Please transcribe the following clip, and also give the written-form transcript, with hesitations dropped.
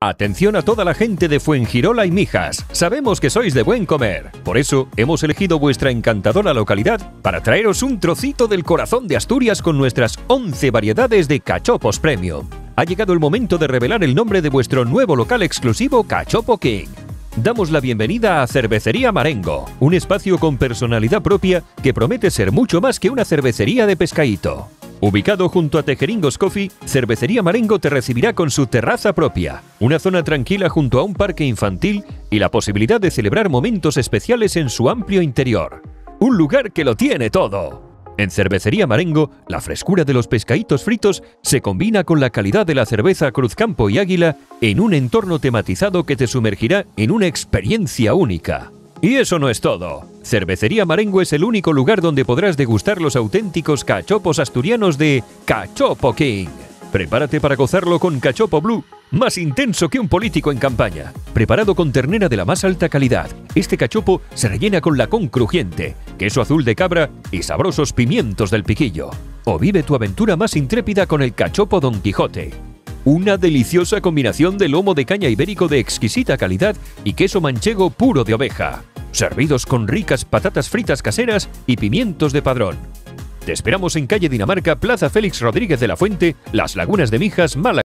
Atención a toda la gente de Fuengirola y Mijas. Sabemos que sois de buen comer. Por eso hemos elegido vuestra encantadora localidad para traeros un trocito del corazón de Asturias con nuestras 11 variedades de cachopos premium. Ha llegado el momento de revelar el nombre de vuestro nuevo local exclusivo Cachopo King. Damos la bienvenida a Cervecería Marengo, un espacio con personalidad propia que promete ser mucho más que una cervecería de pescadito. Ubicado junto a Tejeringos Coffee, Cervecería Marengo te recibirá con su terraza propia, una zona tranquila junto a un parque infantil y la posibilidad de celebrar momentos especiales en su amplio interior. Un lugar que lo tiene todo. En Cervecería Marengo, la frescura de los pescaditos fritos se combina con la calidad de la cerveza Cruzcampo y Águila en un entorno tematizado que te sumergirá en una experiencia única. Y eso no es todo. Cervecería Marengo es el único lugar donde podrás degustar los auténticos cachopos asturianos de Cachopo King. Prepárate para gozarlo con Cachopo Blue, más intenso que un político en campaña. Preparado con ternera de la más alta calidad, este cachopo se rellena con lacón crujiente, queso azul de cabra y sabrosos pimientos del piquillo. O vive tu aventura más intrépida con el Cachopo Don Quijote. Una deliciosa combinación de lomo de caña ibérico de exquisita calidad y queso manchego puro de oveja, servidos con ricas patatas fritas caseras y pimientos de Padrón. Te esperamos en calle Dinamarca, Plaza Félix Rodríguez de la Fuente, Las Lagunas de Mijas, Málaga.